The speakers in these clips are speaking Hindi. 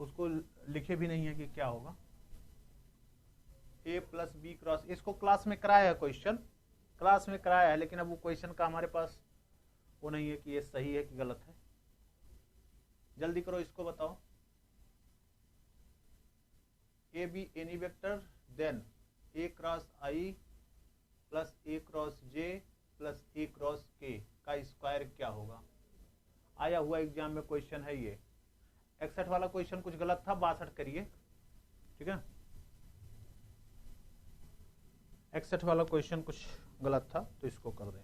उसको लिखे भी नहीं है कि क्या होगा। ए प्लस बी क्रॉस, इसको क्लास में कराया है, क्वेश्चन क्लास में कराया है, लेकिन अब वो क्वेश्चन का हमारे पास वो नहीं है कि ये सही है कि गलत है। जल्दी करो, इसको बताओ। A b any vector then a cross i plus a cross j plus a cross k का स्क्वायर क्या होगा। आया हुआ एग्जाम में क्वेश्चन है ये। 61 वाला क्वेश्चन कुछ गलत था, 62 करिए, ठीक है। 61 वाला क्वेश्चन कुछ गलत था तो इसको कर दें।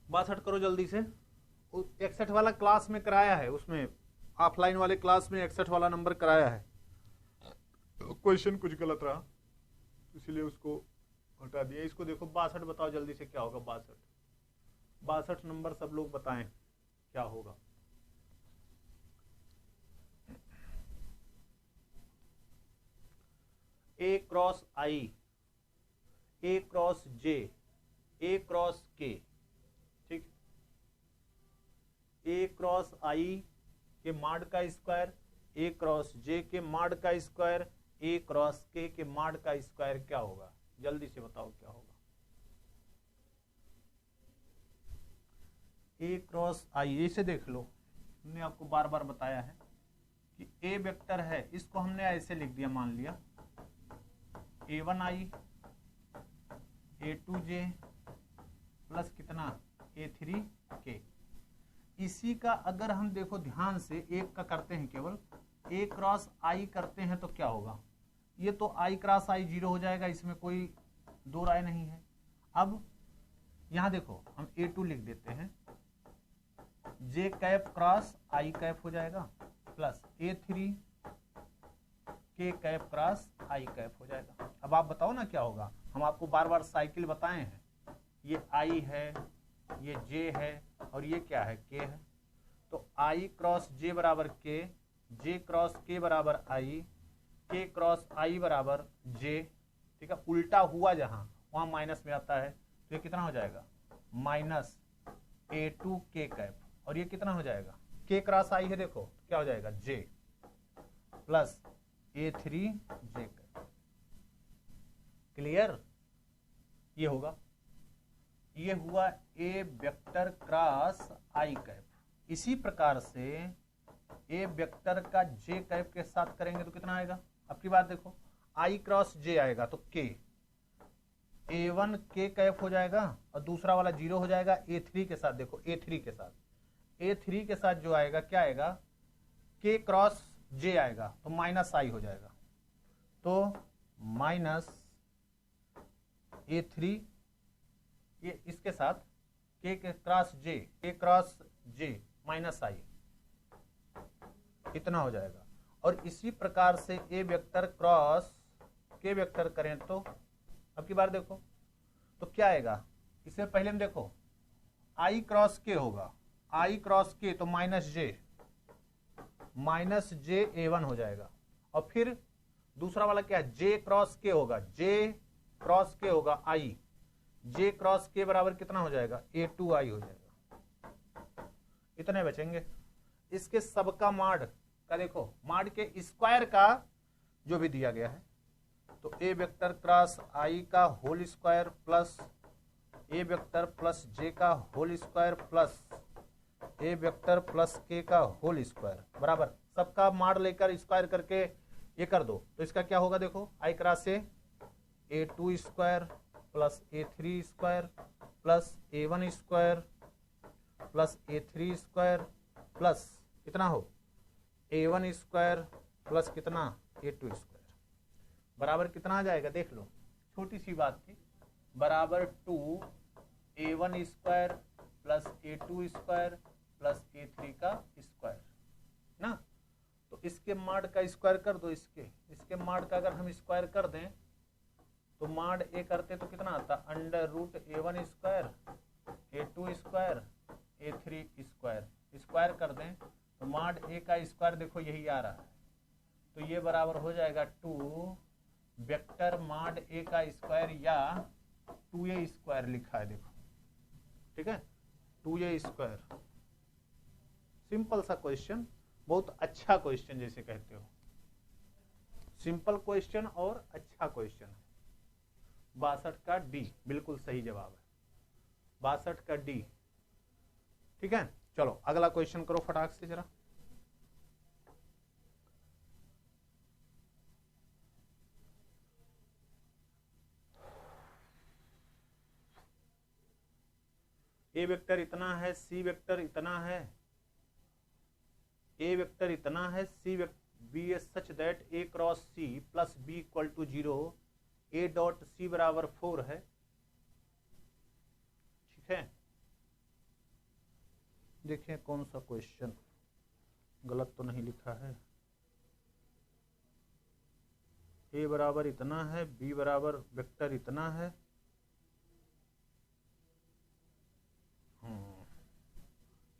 62 करो जल्दी से। 61 वाला क्लास में कराया है, उसमें ऑफलाइन वाले क्लास में 61 वाला नंबर कराया है, क्वेश्चन कुछ गलत रहा इसलिए उसको हटा दिया। इसको देखो 62 बताओ जल्दी से क्या होगा। 62 नंबर सब लोग बताएं क्या होगा। ए क्रॉस आई, ए क्रॉस जे, ए क्रॉस के, ठीक। ए क्रॉस आई के माड का स्क्वायर, ए क्रॉस जे के माड का स्क्वायर, ए क्रॉस के माड का स्क्वायर क्या होगा। जल्दी से बताओ क्या होगा। ए क्रॉस आई, इसे देख लो, हमने आपको बार बार बताया है कि ए वेक्टर है, इसको हमने ऐसे लिख दिया, मान लिया a1i a2j प्लस कितना a3k। इसी का अगर हम देखो ध्यान से एक का करते हैं, केवल a क्रॉस i करते हैं तो क्या होगा। ये तो i क्रॉस i 0 हो जाएगा, इसमें कोई दो राय नहीं है। अब यहां देखो हम a2 लिख देते हैं, j cap cross i cap हो जाएगा plus a3 k cap cross i cap हो जाएगा। अब आप बताओ ना क्या होगा। हम आपको बार बार साइकिल बताए हैं, ये i है, ये j है और ये क्या है, k है। तो i क्रॉस j बराबर k, j क्रॉस k बराबर i, k क्रॉस i बराबर j, ठीक है। उल्टा हुआ जहां वहां माइनस में आता है तो ये कितना हो जाएगा, माइनस a2 k कैप, और ये कितना हो जाएगा, k क्रॉस i है, देखो क्या हो जाएगा j plus a3 j cap. Clear, ये होगा, ये हुआ ए वेक्टर क्रॉस आई कैप। इसी प्रकार से ए वेक्टर का जे कैप के साथ करेंगे तो कितना आएगा। अब की बात देखो, आई क्रॉस जे आएगा तो के, a1 के कैप हो जाएगा और दूसरा वाला 0 हो जाएगा a3 के साथ। देखो a3 के साथ, a3 के साथ जो आएगा क्या आएगा, के क्रॉस जे आएगा तो माइनस आई हो जाएगा, तो माइनस a3 ये इसके साथ के क्रॉस जे, के क्रॉस जे माइनस आई, इतना हो जाएगा। और इसी प्रकार से ए वेक्टर क्रॉस के वेक्टर करें तो अब की बार देखो तो क्या आएगा। इससे पहले हम देखो आई क्रॉस के होगा, आई क्रॉस के तो माइनस जे a1 हो जाएगा। और फिर दूसरा वाला क्या है, जे क्रॉस के होगा, जे क्रॉस के होगा आई, जे क्रॉस के बराबर कितना हो जाएगा, a2i हो जाएगा। इतने बचेंगे। इसके सबका माड का देखो, माड के स्क्वायर का जो भी दिया गया है, तो ए वेक्टर क्रॉस आई का होल स्क्वायर प्लस ए वेक्टर प्लस जे का होल स्क्वायर प्लस ए वेक्टर प्लस के का होल स्क्वायर बराबर सबका माड लेकर स्क्वायर करके ये कर दो तो इसका क्या होगा। देखो आई क्रॉस से a2 square plus a3 square plus a1 square plus a3 square plus कितना हो a1 स्क्वायर प्लस कितना a2 स्क्वायर बराबर कितना आ जाएगा। देख लो, छोटी सी बात थी, बराबर 2a1 square plus a2 square plus a3 का स्क्वायर ना। तो इसके माड का स्क्वायर कर दो, इसके माड का अगर हम स्क्वायर कर दें तो माड ए करते तो कितना आता, under root a1 square a2 square a3 square, square कर दें तो माड ए का स्क्वायर देखो यही आ रहा है, तो ये बराबर हो जाएगा 2 वेक्टर माड ए का स्क्वायर या 2a स्क्वायर लिखा है देखो, ठीक है 2a स्क्वायर। सिंपल सा क्वेश्चन, बहुत अच्छा क्वेश्चन जैसे कहते हो, सिंपल क्वेश्चन और अच्छा क्वेश्चन है। 62 का डी बिल्कुल सही जवाब है, 62 का डी। ठीक है, चलो अगला क्वेश्चन करो फटाक से जरा। ए वेक्टर इतना है, सी वेक्टर इतना है, ए वेक्टर इतना है, c b is such that a cross c plus b equal to 0, a dot c बराबर 4 है। ठीक है, देखिए कौन सा क्वेश्चन गलत तो नहीं लिखा है। ए बराबर इतना है, बी बराबर वेक्टर इतना है,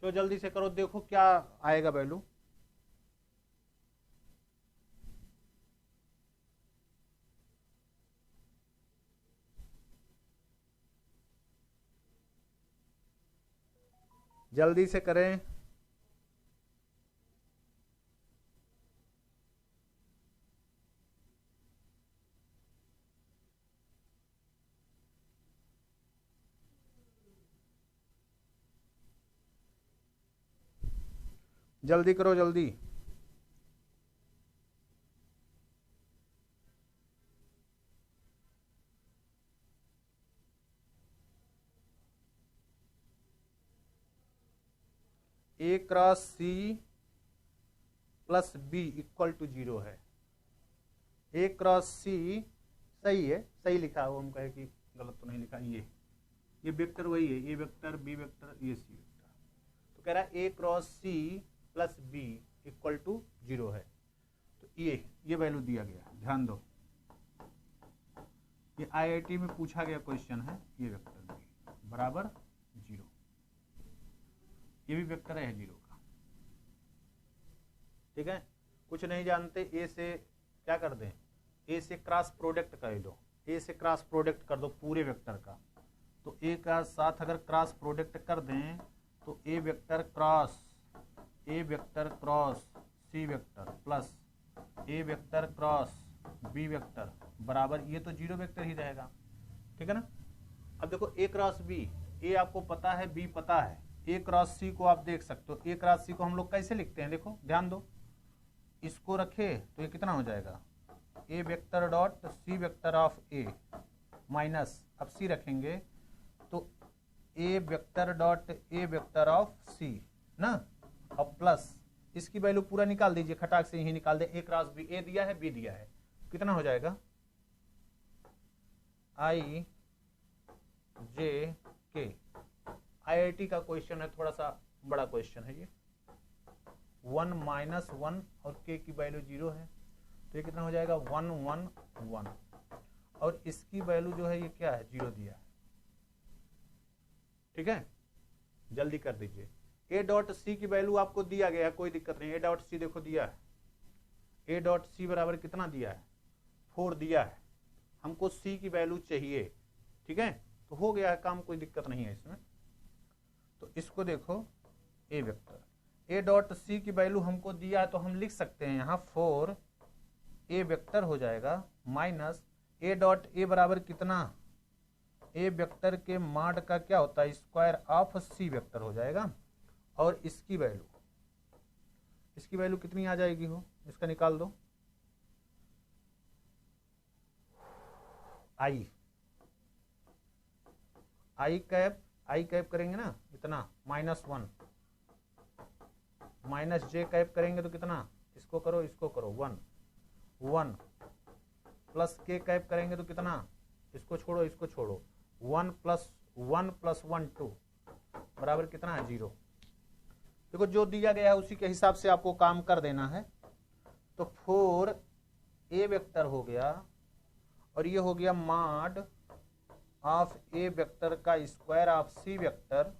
तो जल्दी से करो, देखो क्या आएगा वैल्यू। जल्दी से करें। जल्दी करो जल्दी। A cross c plus b equal to 0 है। ए क्रॉस सी सही है, सही लिखा है, हम कहे कि गलत तो नहीं लिखा। ये वेक्टर वही है, ए वेक्टर बी वेक्टर ये सी वेक्टर। तो कह रहा है a cross c plus b equal to 0 है। तो ये वैल्यू दिया गया, ध्यान दो, ये आईआईटी में पूछा गया क्वेश्चन है। ये वेक्टर बी बराबर 0, ये भी वेक्टर है 0 का। ठीक है, कुछ नहीं जानते, ए से क्या कर दें, ए से क्रॉस प्रोडक्ट कर दो, ए से क्रॉस प्रोडक्ट कर दो पूरे वेक्टर का। तो ए का साथ अगर क्रॉस प्रोडक्ट कर दें तो a vector cross c vector plus A vector cross b vector बराबर, ये तो 0 वेक्टर ही रहेगा। ठीक है ना। अब देखो ए क्रॉस बी, ए आपको पता है, बी पता है, ए क्रॉस सी को आप देख सकते हो। ए क्रॉस सी को हम लोग कैसे लिखते हैं, देखो ध्यान दो, इसको रखे तो ये कितना हो जाएगा, a vector dot c vector of a minus, अब सी रखेंगे तो a vector dot a vector of c ना, अब प्लस इसकी वैल्यू पूरा निकाल दीजिए, खटाक से यही निकाल दे। ए क्रॉस बी, ए दिया है बी दिया है, कितना हो जाएगा, आई जे के। आईआईटी का क्वेश्चन है, थोड़ा सा बड़ा क्वेश्चन है ये। 1 माइनस 1 और के की वैल्यू 0 है, तो ये कितना हो जाएगा 1 1 1, और इसकी वैल्यू जो है ये क्या है 0 दिया है। ठीक है, जल्दी कर दीजिए। ए डॉट सी की वैल्यू आपको दिया गया है, कोई दिक्कत नहीं, ए डॉट सी देखो दिया है, ए डॉट सी बराबर कितना दिया है 4 दिया है, हमको सी की वैल्यू चाहिए। ठीक है, तो हो गया है काम, कोई दिक्कत नहीं है इसमें। तो इसको देखो ए वेक्टर, ए डॉट सी की वैल्यू हमको दिया है, तो हम लिख सकते हैं यहाँ 4 ए वेक्टर हो जाएगा माइनस ए डॉट ए बराबर कितना, ए वेक्टर के मॉड का क्या होता है स्क्वायर ऑफ सी वेक्टर हो जाएगा, और इसकी वैल्यू कितनी आ जाएगी हो, इसका निकाल दो, आई कैप करेंगे ना इतना -1 माइनस जे कैप करेंगे तो कितना, इसको करो 1 प्लस के कैप करेंगे तो कितना, इसको छोड़ो 1 प्लस 1 2 बराबर कितना है 0। देखो जो दिया गया है उसी के हिसाब से आपको काम कर देना है। तो 4 ए वेक्टर हो गया, और ये हो गया मॉड ऑफ ए वेक्टर का स्क्वायर ऑफ सी वेक्टर,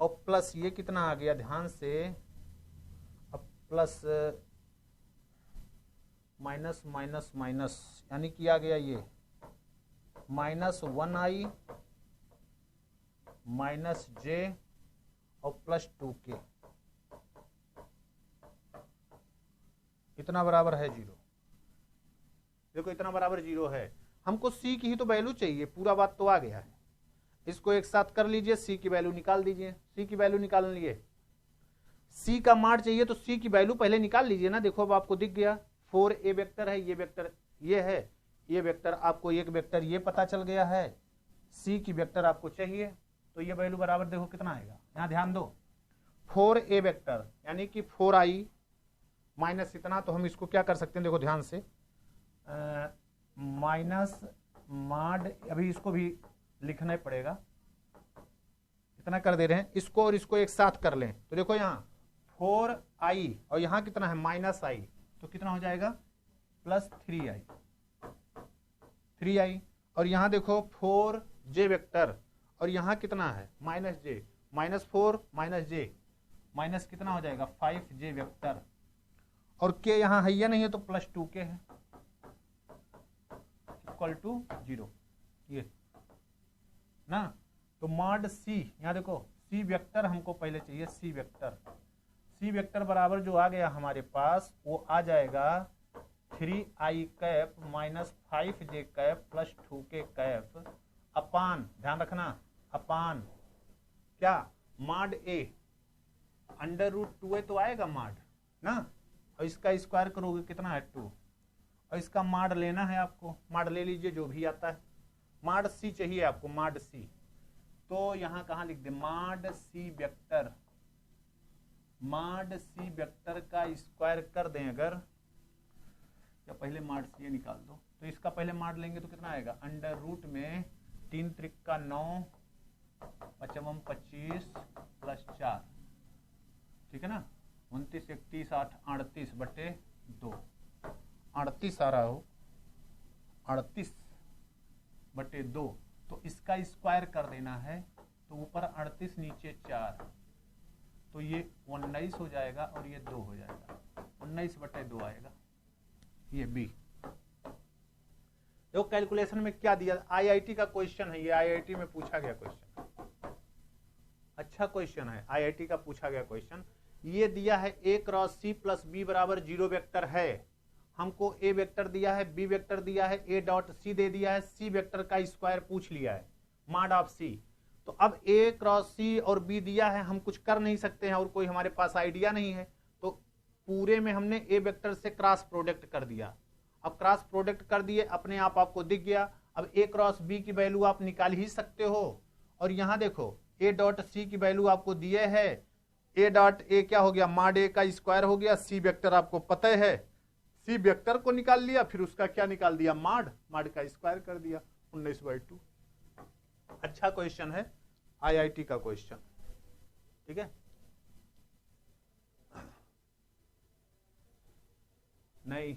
और प्लस ये कितना आ गया ध्यान से, अब प्लस माइनस माइनस माइनस, यानी कि आ गया ये -1i माइनस जे और +2k। इतना बराबर है 0। देखो इतना बराबर 0 है, हमको c की ही तो वैल्यू चाहिए, पूरा बात तो आ गया है। इसको एक साथ कर लीजिए, c की वैल्यू निकाल दीजिए। c की वैल्यू निकाल लीजिए, c का मान चाहिए तो c की वैल्यू पहले निकाल लीजिए ना। देखो अब आपको दिख गया 4a वेक्टर है, ये वेक्टर ये है, ये वेक्टर आपको एक वेक्टर ये पता चल गया है, c की वेक्टर आपको चाहिए, तो ये वैल्यू बराबर देखो कितना आएगा, यहां ध्यान दो 4a वेक्टर यानी कि 4i माइनस इतना, तो हम इसको क्या कर सकते हैं देखो ध्यान से, माइनस मॉड, अभी इसको भी लिखना पड़ेगा, इतना कर दे रहे हैं, इसको और इसको एक साथ कर लें तो देखो यहाँ 4i और यहाँ कितना है माइनस i, तो कितना हो जाएगा प्लस 3i, और यहाँ देखो 4j वेक्टर और यहाँ कितना है minus j, minus 4 minus j minus कितना हो जाएगा 5j वेक्टर, और k यहाँ है या नहीं है तो प्लस 2k है, इक्वल टू 0 ये ना। तो मॉड c, यहाँ देखो c वेक्टर हमको पहले चाहिए, c वेक्टर बराबर जो आ गया हमारे पास वो आ जाएगा 3i cap minus 5j cap plus 2k cap अपान, ध्यान रखना अपान क्या mod a under root 2a तो आएगा मॉड ना, और इसका स्क्वायर करोगे कितना है 2, और इसका मॉड लेना है आपको, मॉड ले लीजिए जो भी आता है, मॉड c चाहिए आपको, मॉड c, तो यहां कहां लिख दे mod c vector, mod c vector का स्क्वायर कर दें अगर, या पहले मॉड c निकाल दो, तो इसका पहले मॉड लेंगे तो कितना आएगा अंडर रूट में 3 त्रिका 9 पचमम 25 प्लस 4, ठीक है ना, 29 31 8 38 बटे 2, 38 आ रहा हो 38 बटे 2, तो इसका स्क्वायर कर देना है, तो ऊपर 38 नीचे 4, तो ये 19 हो जाएगा और ये 2 हो जाएगा, 19 बटे 2 आएगा, ये बी। देखो कैलकुलेशन में क्या दिया, आईआईटी का क्वेश्चन है ये, आईआईटी में पूछा गया क्वेश्चन, अच्छा क्वेश्चन है, आईआईटी का पूछा गया क्वेश्चन। ये दिया है a cross c plus b बराबर 0 वेक्टर है, हमको a वेक्टर दिया है, b वेक्टर दिया है, a डॉट c दे दिया है, c वेक्टर का स्क्वायर पूछ लिया है मॉड ऑफ c, तो अब a क्रॉस c और b दिया है, हम कुछ कर नहीं सकते हैं और कोई हमारे पास आइडिया नहीं है, तो पूरे में हमने a वेक्टर से क्रॉस प्रोडक्ट कर दिया, अब क्रॉस प्रोडक्ट कर दिए अपने आप आपको दिख गया, अब a क्रॉस b की वैल्यू आप निकाल ही सकते हो, और यहां देखो a डॉट c की वैल्यू आपको दिए है, a डॉट a क्या हो गया मॉड a का स्क्वायर हो गया, c वेक्टर आपको पता है, c वेक्टर को निकाल लिया, फिर उसका क्या निकाल दिया मॉड का स्क्वायर कर दिया 19/2। अच्छा क्वेश्चन है, आईआईटी का क्वेश्चन, ठीक है। नहीं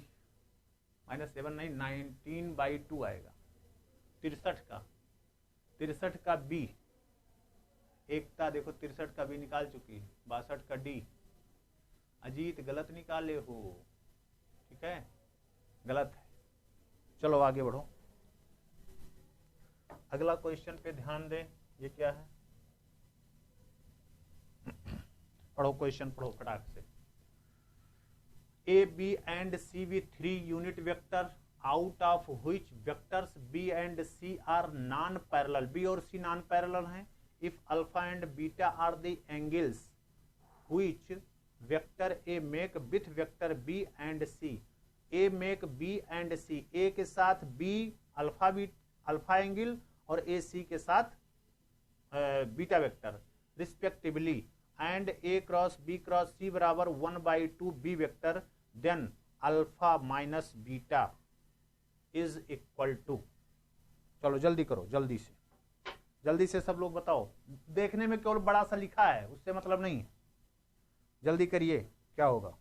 -7 नहीं 19/2 आएगा, 63 का बी, एकता देखो 63 का बी निकाल चुकी है, 62 का डी, अजीत गलत निकाले हो, ठीक है गलत है, चलो आगे बढ़ो, अगला क्वेश्चन पे ध्यान दें, ये क्या है, पढ़ो क्वेश्चन पढ़ो फटाक से। A, B and C with 3 unit vector out of which vectors B and C are non-parallel, B और C non-parallel हैं, if alpha and beta are the angles which vector A make with vector B and C, A make B and C, A के साथ B अल्फा एंगल और A C के साथ beta vector respectively, and A cross B cross C बराबर 1/2 B vector, then alpha minus beta is equal to, चलो जल्दी करो, जल्दी से सब लोग बताओ, देखने में केवल बड़ा सा लिखा है उससे मतलब नहीं है, जल्दी करिए क्या होगा।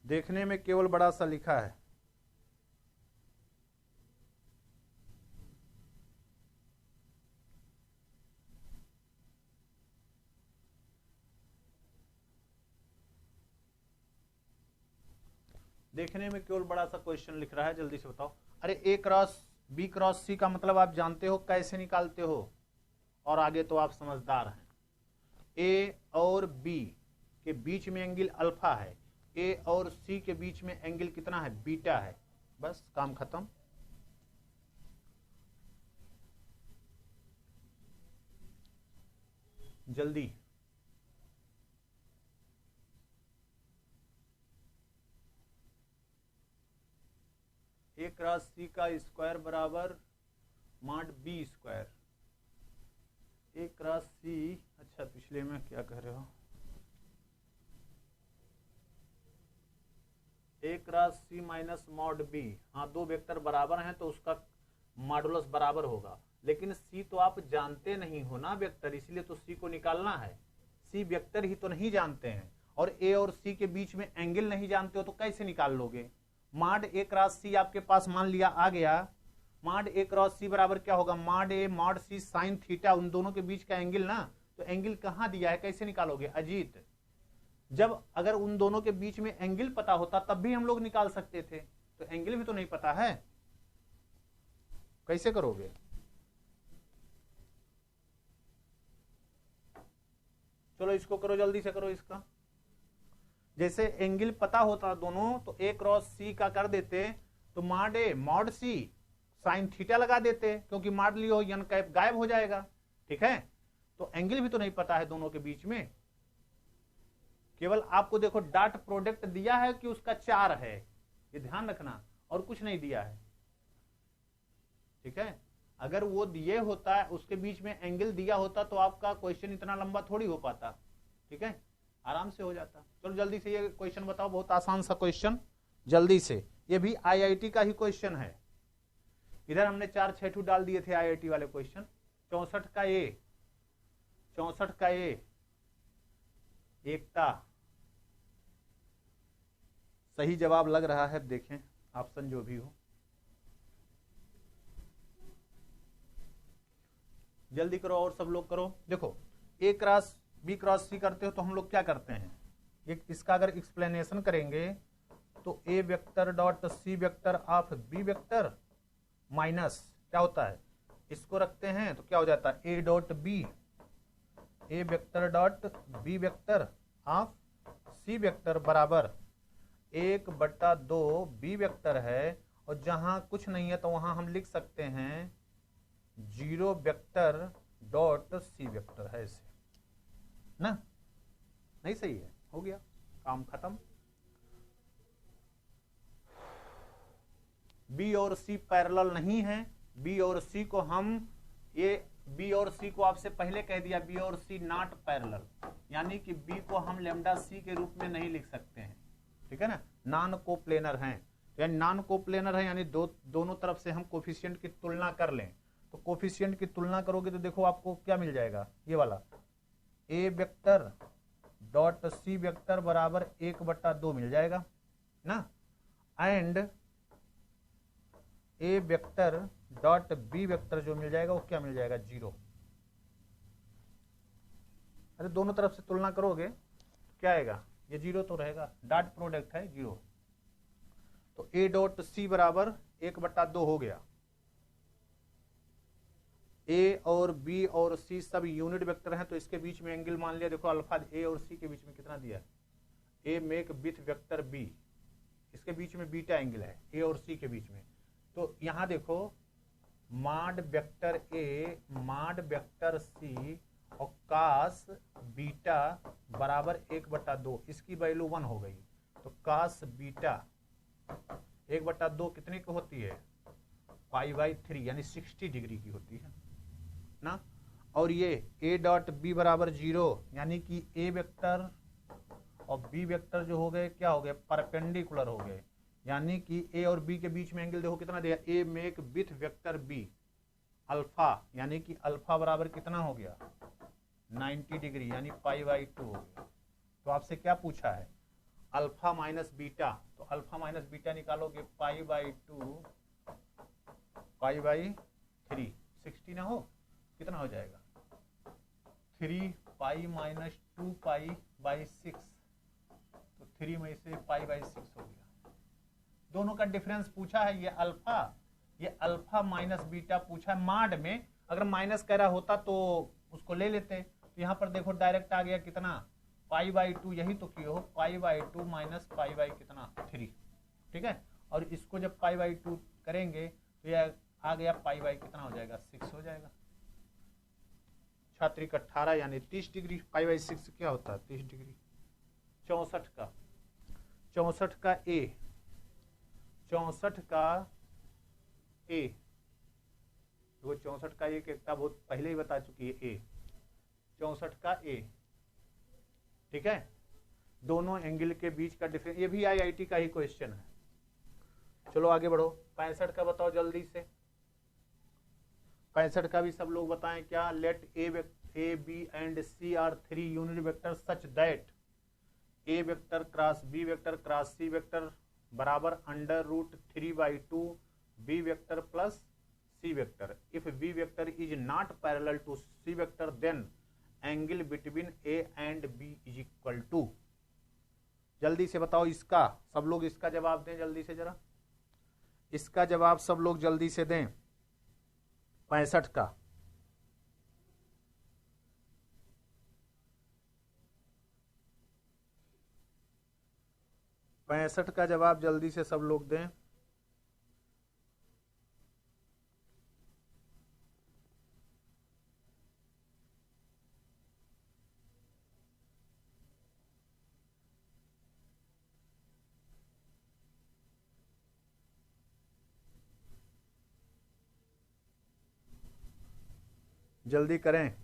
देखने में केवल बड़ा सा लिखा है, देखने में केवल बड़ा सा क्वेश्चन लिख रहा है, जल्दी से बताओ। अरे A क्रॉस बी क्रॉस सी का मतलब आप जानते हो कैसे निकालते हो, और आगे तो आप समझदार हैं। ए और बी के बीच में एंगल अल्फा है, ए और सी के बीच में एंगल कितना है, बीटा है। बस काम खत्म। जल्दी। ए क्रॉस सी का स्क्वायर बराबर मॉड बी स्क्वायर। ए क्रॉस सी, अच्छा पिछले में क्या कह रहे हो, ए क्रॉस सी माइनस मॉड बी। हाँ, दो वेक्टर बराबर हैं तो उसका मॉडुलस बराबर होगा, लेकिन सी तो आप जानते नहीं हो ना वेक्टर, इसलिए तो सी को निकालना है। सी वेक्टर ही तो नहीं जानते हैं, और ए और सी के बीच में एंगल नहीं जानते हो तो कैसे निकाल लोगे। मॉड ए क्रॉस सी आपके पास मान लिया आ गया, मॉड ए क्रॉस सी बराबर क्या होगा, mod A mod C sine theta, उन दोनों के बीच का एंगल ना, तो एंगल कहां दिया है, कैसे निकालोगे अजीत। जब अगर उन दोनों के बीच में एंगल पता होता तब भी हम लोग निकाल सकते थे, तो एंगल भी तो नहीं पता है, कैसे करोगे। चलो इसको करो, जल्दी से करो इसका। जैसे एंगल पता होता दोनों तो ए क्रॉस सी का कर देते, तो mod A mod C sine theta लगा देते, क्योंकि मॉड लियो यन कैप गायब हो जाएगा। ठीक है, तो एंगल भी तो नहीं पता है दोनों के बीच में, केवल आपको देखो डॉट प्रोडक्ट दिया है कि उसका 4 है, ये ध्यान रखना, और कुछ नहीं दिया है। ठीक है, अगर वो दिए होता है, उसके बीच में एंगल दिया होता तो आपका क्वेश्चन इतना लंबा थोड़ी हो पाता। ठीक है, आराम से हो जाता। चलो जल्दी से ये क्वेश्चन बताओ, बहुत आसान सा क्वेश्चन, जल्दी से। ये भी आईआईटी का ही क्वेश्चन है, इधर हमने 4-6 डाल दिए थे आईआईटी वाले क्वेश्चन। 64 का ए, 64 का ए एकता सही जवाब लग रहा है, देखें ऑप्शन जो भी हो। जल्दी करो और सब लोग करो। देखो ए क्रॉस बी क्रॉस सी करते हो तो हम लोग क्या करते हैं, इसका अगर एक्सप्लेनेशन करेंगे तो a vector dot c vector of b vector minus क्या होता है, इसको रखते हैं तो क्या हो जाता है, a dot b, a vector dot b vector of c vector बराबर 1/2 बी वेक्टर है, और जहां कुछ नहीं है तो वहां हम लिख सकते हैं 0 वेक्टर डॉट सी वेक्टर है, ऐसे ना, नहीं सही है, हो गया काम खत्म। बी और सी पैरेलल नहीं है, बी और सी को हम, ये बी और सी को आपसे पहले कह दिया, बी और सी नॉट पैरेलल, यानी कि बी को हम लैम्डा सी के रूप में नहीं लिख सकते हैं। ठीक है ना, नॉन कोप्लेनर हैं, यानी नॉन कोप्लेनर है, यानी दोनों तरफ से हम कोफिशिएंट की तुलना कर लें, तो कोफिशिएंट की तुलना करोगे तो देखो आपको क्या मिल जाएगा, ये वाला a vector dot c vector बराबर 1/2 मिल जाएगा ना, and a vector dot b vector जो मिल जाएगा वो क्या मिल जाएगा, 0। अरे दोनों तरफ से तुलना करोगे क्या आएगा, ये 0 तो रहेगा, डॉट प्रोडक्ट है 0, तो ए डॉट सी बराबर 1/2 हो गया। ए और बी और सी सब यूनिट वेक्टर हैं, तो इसके बीच में एंगल मान लिया, देखो अल्फा ए और सी के बीच में कितना दिया है, ए मेक विथ वेक्टर बी, इसके बीच में बीटा एंगल है ए और सी के बीच में, तो यहां देखो mod vector a mod vector c और कास बीटा बराबर 1/2, इसकी वैल्यू 1 हो गई, तो कास बीटा 1/2 कितने की होती है, π/3, यानी 60 डिग्री की होती है ना। और ये ए डॉट बी बराबर 0, यानी कि ए वेक्टर और बी वेक्टर जो हो गए क्या हो गए, परपेंडिकुलर हो गए, यानी कि ए और बी के बीच में एंगल देखो कितना दिया, a make with vector b alpha, यानी कि अल्फा बराबर कितना हो गया, 90 डिग्री, यानी π/2 हो गया। तो आपसे क्या पूछा है, अल्फा माइनस बीटा, तो अल्फा माइनस बीटा निकालोगे π/2 π/3, 60 ना हो, कितना हो जाएगा 3π माइनस 2π/6, तो 3 में से π/6 हो गया। दोनों का डिफरेंस पूछा है, ये अल्फा ये अल्फा माइनस बीटा पूछा है माड में, अगर माइनस कह रहा होता तो उसको ले लेते। तो यहाँ पर देखो डायरेक्ट आ गया कितना, π/2, यही तो किए हो, π/2 माइनस π/ कितना 3, ठीक है। और इसको जब π/2 करेंगे तो यह आ गया π/ कितना हो जाएगा, 6 हो जाएगा। छात्रिक 18 यानी 30 डिग्री, π/6 क्या होता है 30 डिग्री। 64 का ए, 64 का ए, वो 64 का एक एकता बहुत पहले ही बता चुकी है ए, 64 का ए, ठीक है। दोनों एंगल के बीच का डिफरेंस, ये भी आईआईटी का ही क्वेश्चन है। चलो आगे बढ़ो, 65 का बताओ जल्दी से। 65 का भी सब लोग बताएं क्या। Let a b and c are 3 unit vector such that a vector cross b vector cross c vector बराबर √3/2 b vector plus c vector. If b vector is not parallel to c vector then angle between a and b is equal to. जल्दी से बताओ इसका, सब लोग इसका जवाब दें जल्दी से जरा, इसका जवाब सब लोग जल्दी से दें। 65 का जवाब जल्दी से सब लोग दें। जल्दी करें।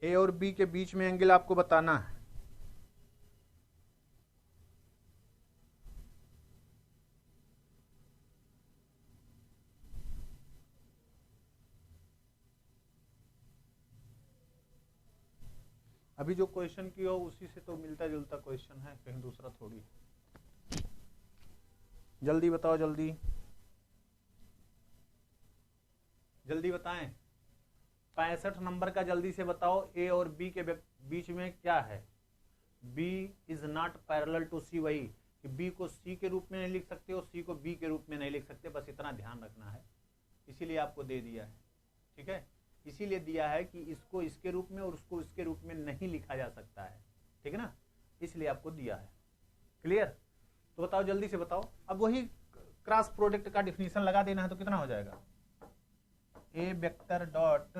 ए और बी के बीच में एंगल आपको बताना है। अभी जो क्वेश्चन की हो उसी से तो मिलता जुलता क्वेश्चन है, कहीं दूसरा थोड़ी। जल्दी बताओ, जल्दी जल्दी बताएं। 65 नंबर का जल्दी से बताओ। ए और बी के बीच में क्या है, b is not parallel to c, वही कि बी को सी के रूप में नहीं लिख सकते और सी को बी के रूप में नहीं लिख सकते, बस इतना ध्यान रखना है। इसीलिए आपको दे दिया है, ठीक है, इसीलिए दिया है कि इसको इसके रूप में और उसको इसके रूप में नहीं लिखा जा सकता है, ठीक है ना, इसलिए आपको दिया है। क्लियर? तो बताओ जल्दी से बताओ। अब वही क्रॉस प्रोडक्ट का डिफिनीशन लगा देना है तो कितना हो जाएगा, a vector dot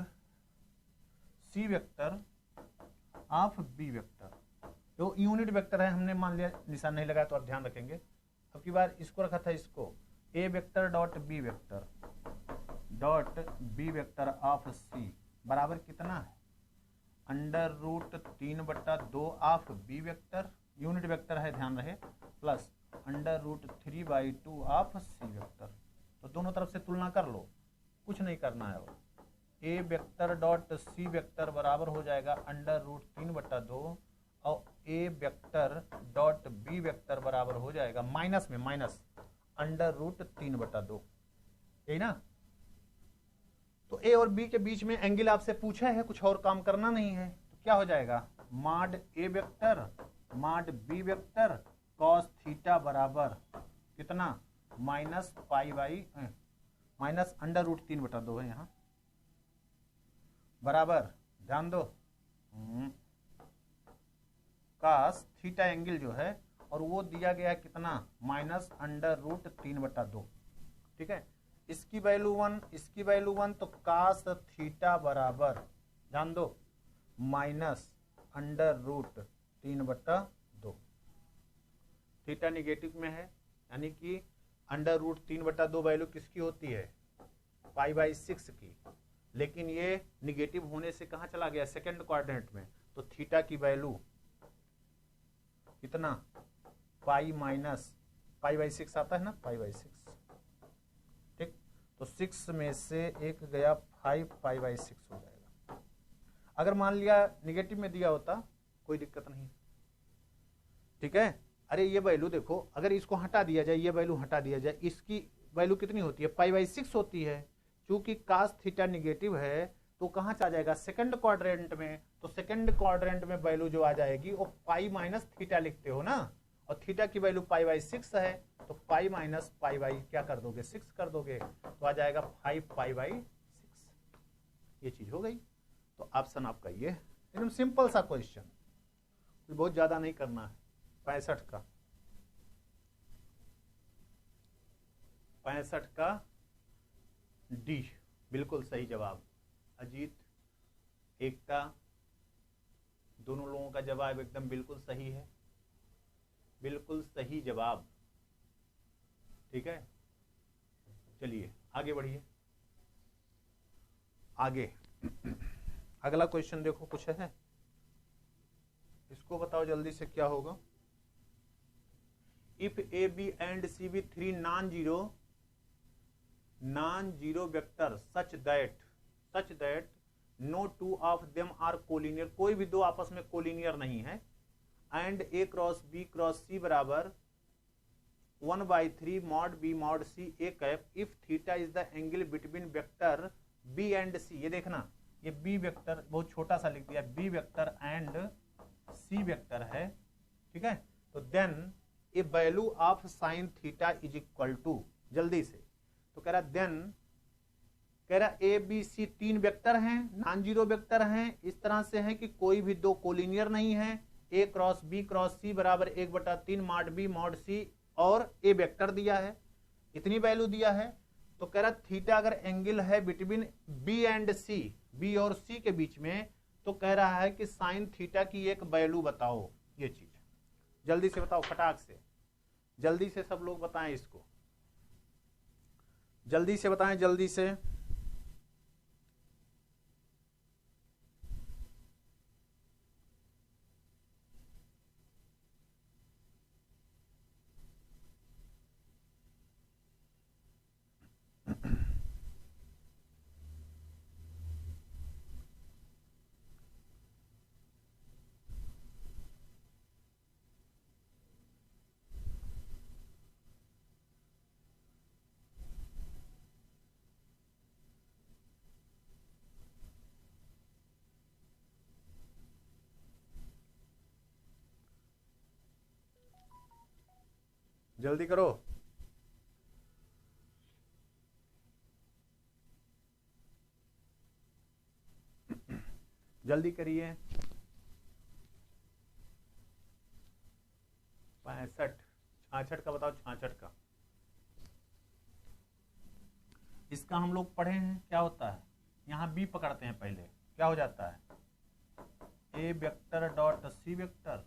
c vector of b vector. तो यूनिट वेक्टर है, हमने मान लिया निशान नहीं लगाया तो आप ध्यान रखेंगे। अब की बार इसको रखा था, इसको a vector dot b vector of c बराबर कितना है, √3/2 of b vector, unit vector है ध्यान रहे, प्लस √3/2 ऑफ सी वेक्टर। तो दोनों तरफ से तुलना कर लो, कुछ नहीं करना है। और a vector dot c vector बराबर हो जाएगा √3/2 और a vector dot b vector बराबर हो जाएगा माइनस में माइनस √3/2, यही ना। तो ए और बी के बीच में एंगल आपसे पूछा है, कुछ और काम करना नहीं है, तो क्या हो जाएगा, mod a vector mod b vector cos theta बराबर कितना, माइनस √3/2 है यहाँ, बराबर ध्यान दो कॉस थीटा एंगल जो है, और वो दिया गया कितना, माइनस √3/2, ठीक है। इसकी वैल्यू 1, इसकी वैल्यू 1, तो कास थीटा बराबर ध्यान दो माइनस √3/2। थीटा निगेटिव में है, यानी कि √3/2 वैल्यू किसकी होती है, π/6 की, लेकिन ये निगेटिव होने से कहाँ चला गया, सेकंड क्वाड्रेंट में। तो थीटा की वैल्यू कितना, π/6 आता है ना, π/6, ठीक। तो 6 में से एक गया 5, π/6 हो जाएगा। अगर मान लिया निगेटिव में दिया होता कोई दिक्कत नहीं, ठीक है। अरे ये वैल्यू देखो, अगर इसको हटा दिया जाए, ये वैल्यू हटा दिया जाए, इसकी वैल्यू कितनी होती है, π/6 होती है। चूंकि cos थीटा निगेटिव है तो कहां आ जाएगा, सेकंड क्वाड्रेंट में, तो सेकंड क्वाड्रेंट में वैल्यू जो आ जाएगी वो पाई माइनस थीटा लिखते हो ना, और थीटा की वैल्यू पाई बाई 6 है, तो पाई माइनस पाई बाई क्या कर दोगे 6 कर दोगे, तो आ जाएगा 5 पाई बाई 6। ये चीज हो गई। तो ऑप्शन आपका ये एकदम सिंपल सा क्वेश्चन, बहुत ज्यादा नहीं करना है। 65 का डी बिल्कुल सही जवाब। अजीत, एकता, दोनों लोगों का जवाब एकदम बिल्कुल सही है, बिल्कुल सही जवाब। ठीक है, चलिए आगे बढ़िए। आगे अगला क्वेश्चन देखो, कुछ है इसको बताओ जल्दी से क्या होगा। If a b and C be 3 non zero vector such that no two of them are collinear, कोई भी दो आपस में कोलिनियर नहीं है, एंड ए क्रॉस सी बराबर 1/3 mod b mod c a cap if theta is the angle between vector b and c. ये देखना, ये बी वेक्टर बहुत छोटा सा लिख दिया, b vector and c vector है, ठीक है। तो then a value of sine theta is equal to, जल्दी से तो कह रहा देन, कह रहा ए बी सी 3 वेक्टर हैं, नॉन जीरो वेक्टर हैं, इस तरह से है कि कोई भी दो कोलिनियर नहीं है। ए क्रॉस सी बराबर 1/3 मॉड बी मॉड सी, और ए वेक्टर दिया है, इतनी वैल्यू दिया है। तो कह रहा थीटा अगर एंगल है between B and C, B और सी के बीच में, तो कह रहा है कि साइन थीटा की एक वैल्यू बताओ। ये चीज जल्दी से बताओ, फटाक से, जल्दी से सब लोग बताएं इसको, जल्दी से बताएं, जल्दी से। जल्दी करो, जल्दी करिए। 65, 66 का बताओ, 66 का। इसका हम लोग पढ़े हैं, क्या होता है, यहां बी पकड़ते हैं पहले, क्या हो जाता है, a vector dot c vector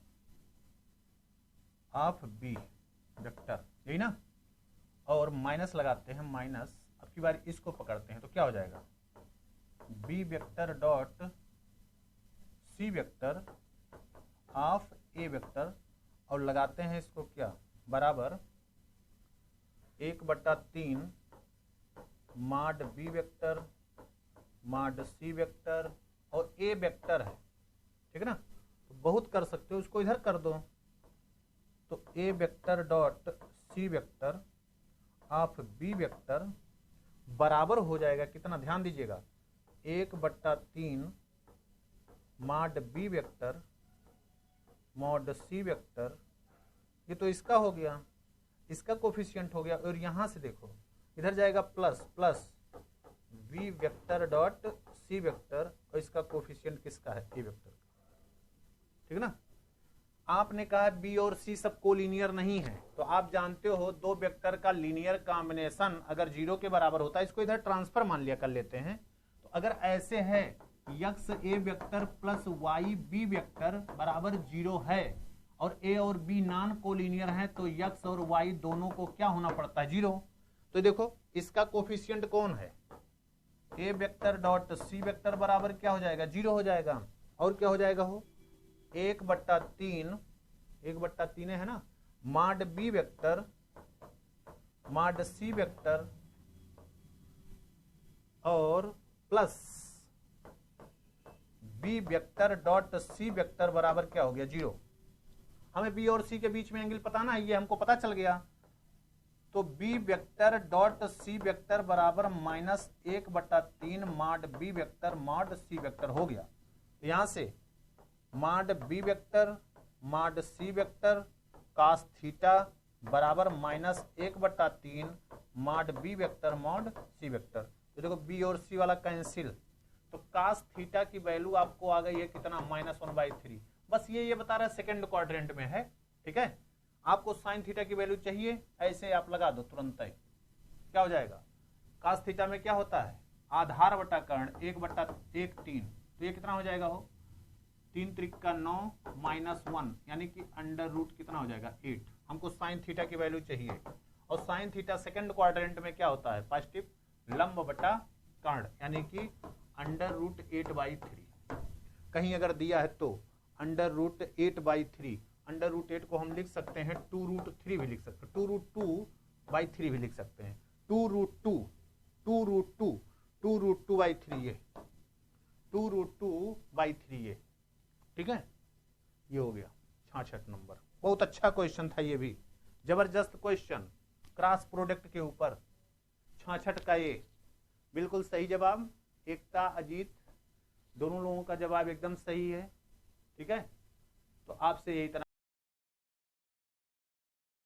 of b vector, यही ना, और माइनस लगाते हैं, माइनस, अब की बार इसको पकड़ते हैं तो क्या हो जाएगा, b vector dot c vector of a vector, और लगाते हैं इसको क्या, बराबर 1/3 mod b vector mod c vector, और ए वेक्टर है, ठीक है ना। तो बहुत कर सकते हो, उसको इधर कर दो, तो a vector dot c vector of b vector बराबर हो जाएगा कितना, ध्यान दीजिएगा, 1/3 mod b vector mod c vector, ये तो इसका हो गया, इसका कोफिशिएंट हो गया, और यहां से देखो इधर जाएगा plus v vector dot c vector, और इसका कोफिशिएंट किसका है, ए वेक्टर का, ठीक है ना। आपने कहा बी और सी सब कोलिनियर नहीं है, तो आप जानते हो दो वेक्टर का लीनियर कॉम्बिनेशन अगर 0 के बराबर होता है, इसको इधर ट्रांसफर मान लिया कर लेते हैं, तो अगर ऐसे है x a vector plus y b vector बराबर 0 है, और ए और बी नॉन कोलिनियर है, तो यक्स और वाई दोनों को क्या होना पड़ता है, 0। तो देखो इसका कोफिशिएंट कौन है, a vector dot c vector बराबर क्या हो जाएगा, 0 हो जाएगा, और क्या हो जाएगा, हो 1/3 है ना, mod b vector mod c vector, और plus b vector dot c vector बराबर क्या हो गया, 0। हमें बी और सी के बीच में एंगल पता ना, ये हमको पता चल गया, तो b vector dot c vector बराबर -1/3 mod b vector mod c vector हो गया। तो यहां से mod b vector mod c vector cos theta बराबर -1/3 mod b vector mod c vector. तो देखो बी और सी वाला कैंसिल, तो कास थीटा की वैल्यू आपको आ गई है कितना, -1/3। बस ये बता रहा है सेकंड क्वाड्रेंट में है, ठीक है। आपको साइन थीटा की वैल्यू चाहिए, ऐसे आप लगा दो तुरंत ही, क्या हो जाएगा, कास थीटा में क्या होता है, आधार बटा कर्ण 1/3, तो ये कितना हो जाएगा, हो 3 त्रिक 9 -1 यानी कि अंडर रूट कितना हो जाएगा 8। हमको साइन थीटा की वैल्यू चाहिए, और साइन थीटा सेकंड क्वाड्रेंट में क्या होता है, पॉजिटिव लंब बटा कर्ण यानी कि अंडर रूट 8/3। कहीं अगर दिया है तो अंडर रूट 8/3, अंडर रूट 8 को हम लिख सकते हैं 2√3 भी लिख सकते हैं, 2√2/3 भी लिख सकते हैं, 2√2/3 ये 2√2/3 ये, ठीक है। ये हो गया 66 नंबर। बहुत अच्छा क्वेश्चन था ये भी, जबरदस्त क्वेश्चन, क्रॉस प्रोडक्ट के ऊपर 66 का ये बिल्कुल सही जवाब। एकता अजीत दोनों लोगों का जवाब एकदम सही है, ठीक है। तो आपसे यही तरह